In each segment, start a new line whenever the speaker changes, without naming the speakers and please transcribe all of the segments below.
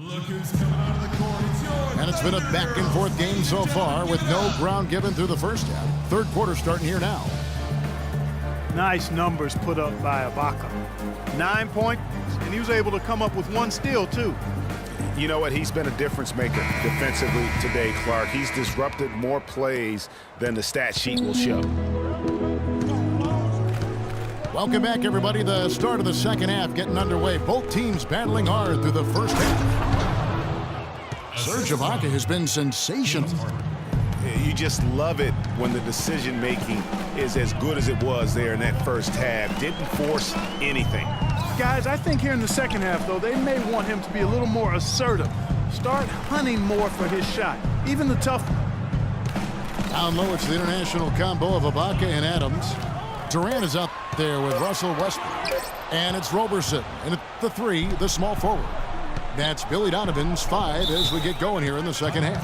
Look who's coming out of the court. It's yours.
And it's been a back-and-forth game so far with no ground given through the first half. Third quarter starting here now.
Nice numbers put up by Ibaka. 9 points, and he was able to come up with 1 steal, too.
You know what? He's been a difference maker defensively today, Clark. He's disrupted more plays than the stat sheet will show.
Welcome back, everybody. The start of the second half getting underway. Both teams battling hard through the first half. Serge Ibaka has been sensational.
You just love it when the decision-making is as good as it was there in that first half. Didn't force anything.
Guys, I think here in the second half, though, they may want him to be a little more assertive. Start hunting more for his shot, even the tough.
Down low, it's the international combo of Ibaka and Adams. Durant is out there with Russell Westbrook. And it's Roberson. And at the 3, the small forward. That's Billy Donovan's 5 as we get going here in the second half.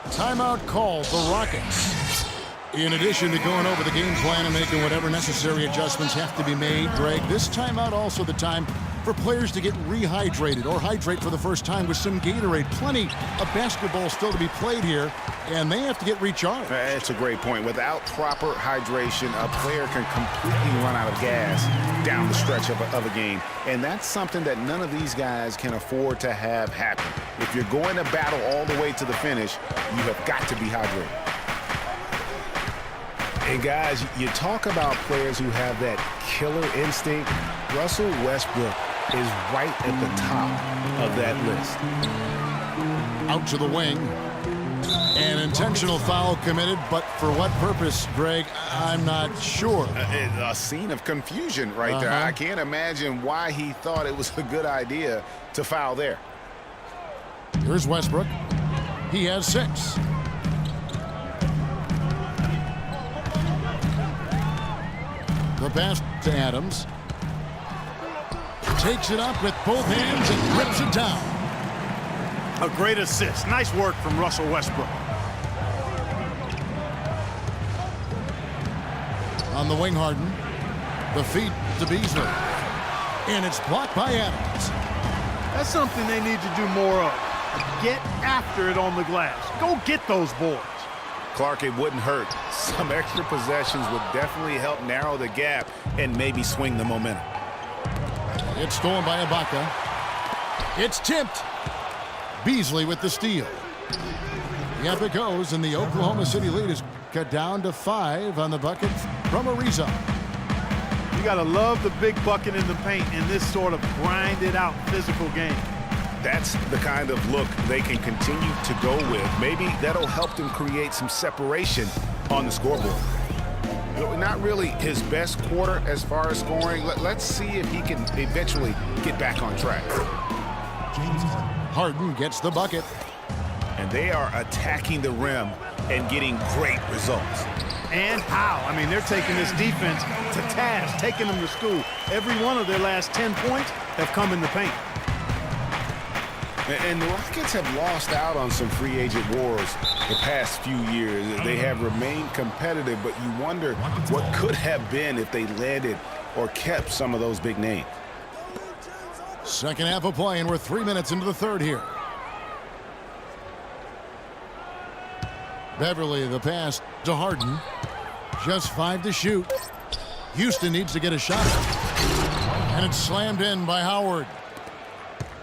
Timeout called the Rockets. In addition to going over the game plan and making whatever necessary adjustments have to be made, Greg, this timeout also the time for players to get rehydrated or hydrate for the first time with some Gatorade. Plenty of basketball still to be played here, and they have to get recharged.
That's a great point. Without proper hydration, a player can completely run out of gas down the stretch of a game. And that's something that none of these guys can afford to have happen. If you're going to battle all the way to the finish, you have got to be hydrated. And guys, you talk about players who have that killer instinct. Russell Westbrook is right at the top of that list.
Out to the wing. An intentional foul committed, but for what purpose, Greg? I'm not sure.
A scene of confusion right there. I can't imagine why he thought it was a good idea to foul there.
Here's Westbrook. He has 6. The pass to Adams. Takes it up with both hands and rips it down.
A great assist. Nice work from Russell Westbrook.
On the wing, Harden. The feed to Beasley. And it's blocked by Adams.
That's something they need to do more of. Get after it on the glass. Go get those boards.
Clark, it wouldn't hurt. Some extra possessions would definitely help narrow the gap and maybe swing the momentum.
It's stolen by Ibaka. It's tipped. Beasley with the steal. Yep, it goes, and the Oklahoma City lead is cut down to 5 on the bucket from Ariza.
You got to love the big bucket in the paint in this sort of grinded-out physical game.
That's the kind of look they can continue to go with. Maybe that'll help them create some separation on the scoreboard. Not really his best quarter as far as scoring. Let's see if he can eventually get back on track.
Harden gets the bucket.
And they are attacking the rim and getting great results.
And how? I mean, they're taking this defense to task, taking them to school. Every one of their last 10 points have come in the paint.
And the Rockets have lost out on some free agent wars the past few years. They have remained competitive, but you wonder what could have been if they landed or kept some of those big names.
Second half of play, and we're 3 minutes into the third here. Beverly, the pass to Harden. Just 5 to shoot. Houston needs to get a shot. And it's slammed in by Howard.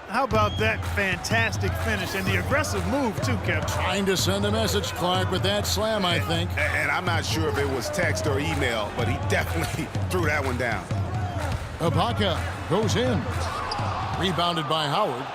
How about that fantastic finish and the aggressive move, too, Kevin?
Trying to send a message, Clark, with that slam, I think.
And I'm not sure if it was text or email, but he definitely threw that one down.
Ibaka goes in. Rebounded by Howard.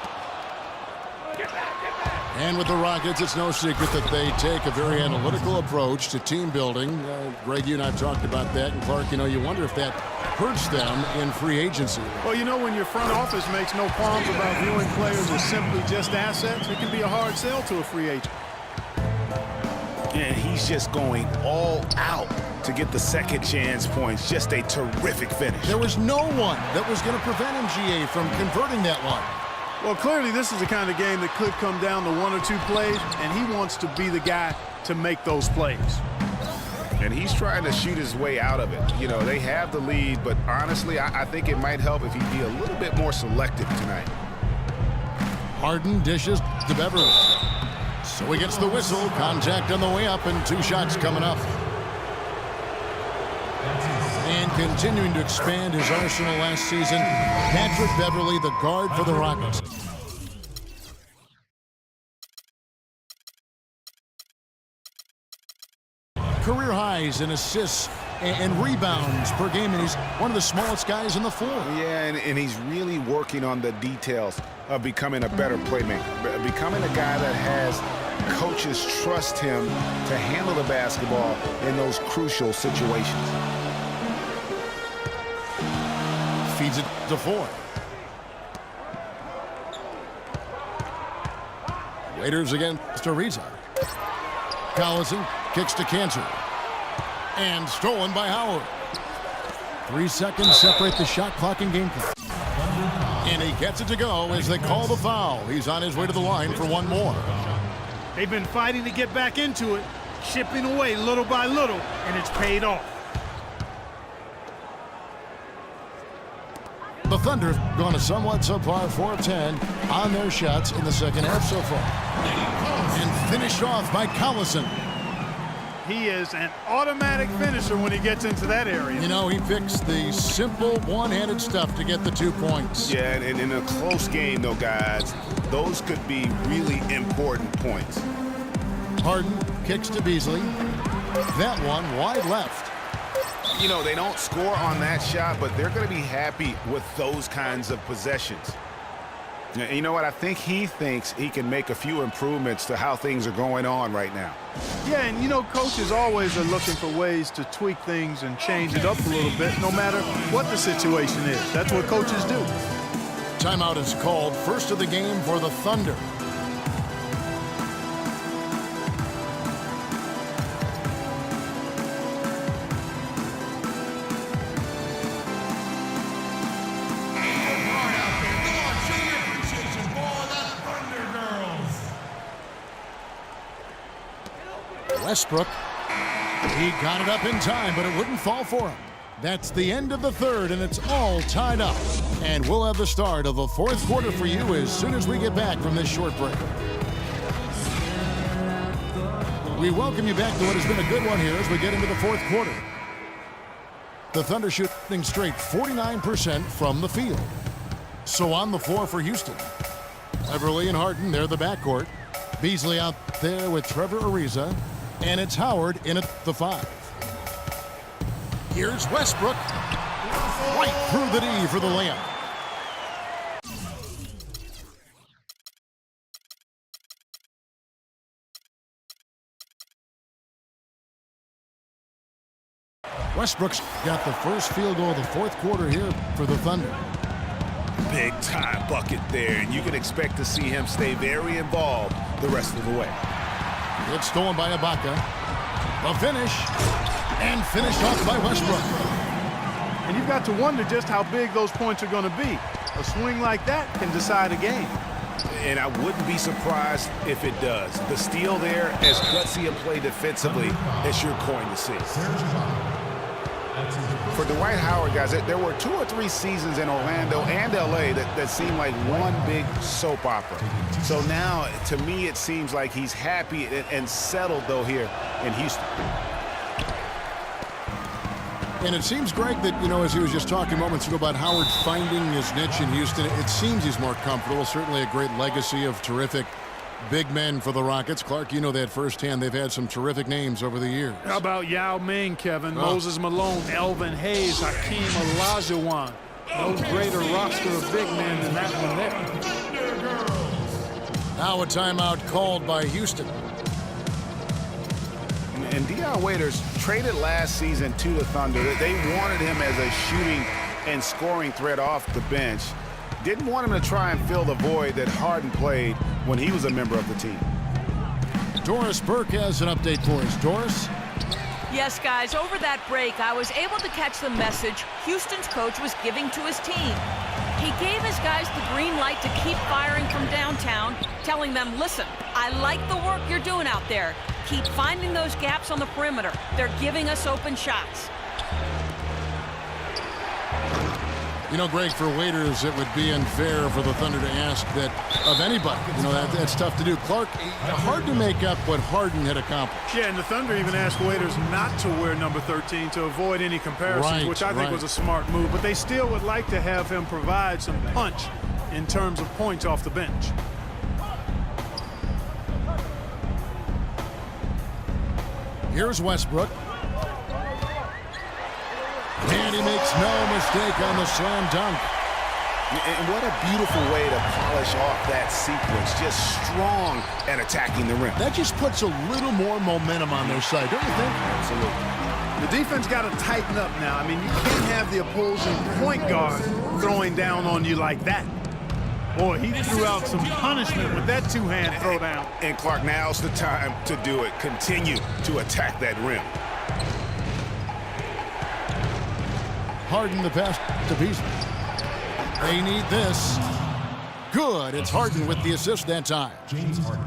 And with the Rockets, it's no secret that they take a very analytical approach to team building. Greg, you and I have talked about that. And Clark, you wonder if that hurts them in free agency.
Well, when your front office makes no qualms about viewing players as simply just assets, it can be a hard sell to a free agent.
And he's just going all out to get the second chance points. Just a terrific finish.
There was no one that was going to prevent MGA from converting that one.
Well, clearly this is the kind of game that could come down to 1 or 2 plays, and he wants to be the guy to make those plays.
And he's trying to shoot his way out of it. You know, they have the lead, but honestly, I think it might help if he'd be a little bit more selective tonight.
Harden dishes to Beverly. So he gets the whistle. Contact on the way up, and 2 shots coming up. And continuing to expand his arsenal last season, Patrick Beverly, the guard for the Rockets. Career highs in assists and rebounds per game, and he's one of the smallest guys in the floor.
Yeah, and he's really working on the details of becoming a better playmaker, becoming a guy that has coaches trust him to handle the basketball in those crucial situations.
Feeds it to Ford. Raiders against Ariza. Collison kicks to Cantor. And stolen by Howard. 3 seconds separate the shot clock and game clock. And he gets it to go as they call the foul. He's on his way to the line for one more.
They've been fighting to get back into it, chipping away little by little, and it's paid off.
The Thunder have gone a somewhat subpar 4 of 10 on their shots in the second half so far. And finished off by Collison.
He is an automatic finisher when he gets into that area.
You know, he picks the simple one-handed stuff to get the 2 points.
Yeah, and in a close game, though, guys, those could be really important points.
Harden kicks to Beasley. That one wide left.
You know, they don't score on that shot, but they're going to be happy with those kinds of possessions. You know what? I think he thinks he can make a few improvements to how things are going on right now.
Yeah, and you know, coaches always are looking for ways to tweak things and change it up a little bit, no matter what the situation is. That's what coaches do.
Timeout is called. First of the game for the Thunder. Westbrook, he got it up in time, but it wouldn't fall for him. That's the end of the third, and it's all tied up. And we'll have the start of the 4th quarter for you as soon as we get back from this short break. We welcome you back to what has been a good one here as we get into the 4th quarter. The Thunder shooting straight 49% from the field. So on the floor for Houston, Beverly and Harden, they're the backcourt. Beasley out there with Trevor Ariza. And it's Howard in at the 5. Here's Westbrook. Right through the D for the layup. Westbrook's got the first field goal of the 4th quarter here for the Thunder.
Big time bucket there, and you can expect to see him stay very involved the rest of the way.
It's stolen by Ibaka. The finish. And finished off by Westbrook.
And you've got to wonder just how big those points are going to be. A swing like that can decide a game.
And I wouldn't be surprised if it does. The steal there, as gutsy a play defensively as you're going to see. For Dwight Howard, guys, there were 2 or 3 seasons in Orlando and LA that seemed like one big soap opera. So now, to me, it seems like he's happy and settled, though, here in Houston.
And it seems, Greg, that, you know, as he was just talking moments ago about Howard finding his niche in Houston, it seems he's more comfortable. Certainly a great legacy of terrific big men for the Rockets. Clark, you know that firsthand. They've had some terrific names over the years.
How about Yao Ming, Kevin? Moses Malone, Elvin Hayes, Hakeem Olajuwon. No greater roster of big men than that one there.
Now a timeout called by Houston.
And Dion Waiters traded last season to the Thunder. They wanted him as a shooting and scoring threat off the bench. Didn't want him to try and fill the void that Harden played when he was a member of the team.
Doris Burke has an update for us. Doris?
Yes, guys, over that break, I was able to catch the message Houston's coach was giving to his team. He gave his guys the green light to keep firing from downtown, telling them, listen, I like the work you're doing out there. keep finding those gaps on the perimeter. They're giving us open shots.
You know, Greg, for waiters, it would be unfair for the Thunder to ask that of anybody. You know, that's tough to do. Clark, hard to make up what Harden had accomplished.
Yeah, and the Thunder even asked waiters not to wear number 13 to avoid any comparisons, which I think was a smart move. But they still would like to have him provide some punch in terms of points off the bench.
Here's Westbrook. And he makes no mistake on the slam dunk.
And what a beautiful way to polish off that sequence. Just strong at attacking the rim.
That just puts a little more momentum on their side, don't you think?
Absolutely.
The defense got to tighten up now. I mean, you can't have the opposing point guard throwing down on you like that. Boy, he threw out some punishment with that two-hand throwdown.
And Clark, now's the time to do it. Continue to attack that rim.
Harden the pass to Beasley. They need this. Good. It's Harden with the assist that time.
James Harden.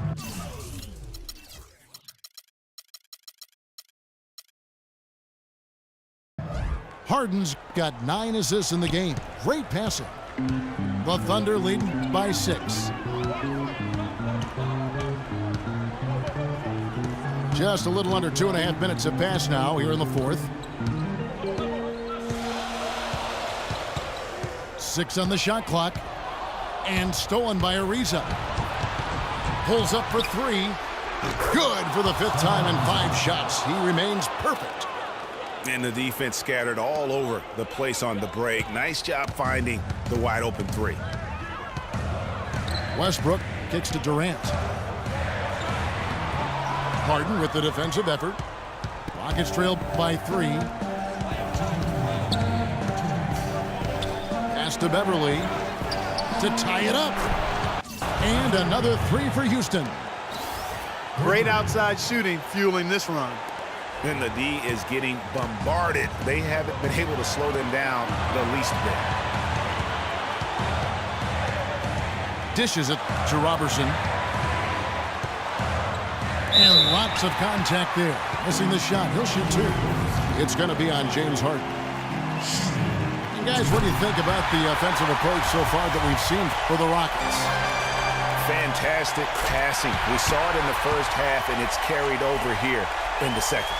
Harden's got 9 assists in the game. Great passing. The Thunder leading by 6. Just a little under 2.5 minutes have passed now here in the fourth. 6 on the shot clock. And stolen by Ariza. Pulls up for 3. Good for the 5th time in 5 shots. He remains perfect.
And the defense scattered all over the place on the break. Nice job finding the wide open 3.
Westbrook kicks to Durant. Harden with the defensive effort. Rockets trail by 3. Pass to Beverly to tie it up. And another 3 for Houston.
Great outside shooting fueling this run.
And the D is getting bombarded. They haven't been able to slow them down the least bit.
Dishes it to Robertson. And lots of contact there. Missing the shot. He'll shoot 2. It's going to be on James Harden. And guys, what do you think about the offensive approach so far that we've seen for the Rockets?
Fantastic passing. We saw it in the first half, and it's carried over here in the second.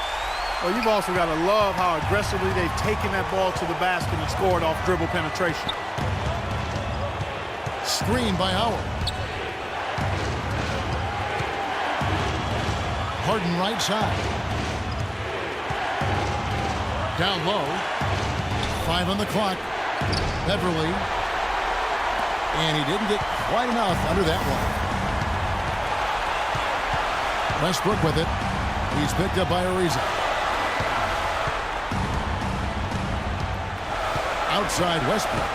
Well, you've also got to love how aggressively they've taken that ball to the basket and scored off dribble penetration.
Screen by Howard. Harden right side. Down low. 5 on the clock. Beverly. And he didn't get quite enough under that one. Westbrook with it. He's picked up by Ariza. Outside Westbrook.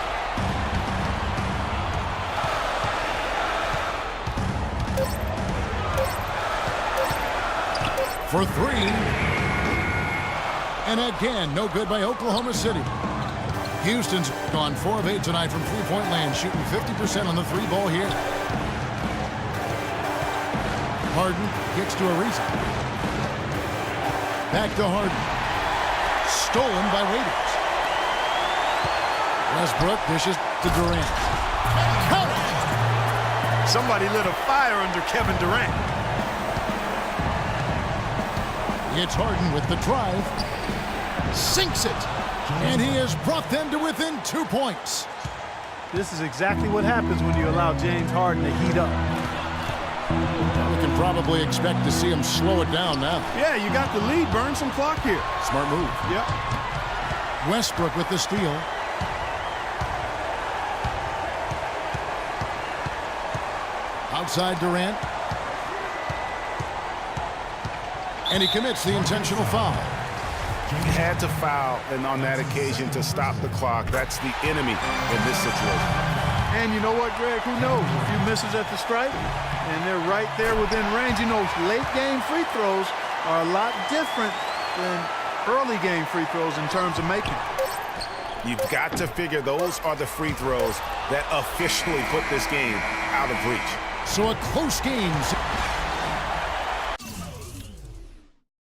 For 3. And again, no good by Oklahoma City. Houston's gone 4 of 8 tonight from three-point land, shooting 50% on the 3 ball here. Harden gets to Ariza. Back to Harden. Stolen by Waiters. Westbrook dishes to Durant. Count it!
Somebody lit a fire under Kevin Durant.
It's Harden with the drive. Sinks it. And he has brought them to within 2 points.
This is exactly what happens when you allow James Harden to heat up.
We can probably expect to see him slow it down now.
Yeah, you got the lead. Burn some clock here.
Smart move.
Yep.
Westbrook with the steal. Outside Durant. And he commits the intentional foul.
He had to foul, and on that occasion to stop the clock. That's the enemy in this situation.
And you know what, Greg? Who knows? A few misses at the stripe, and they're right there within range. You know, late-game free throws are a lot different than early-game free throws in terms of making.
You've got to figure those are the free throws that officially put this game out of reach.
So a close game.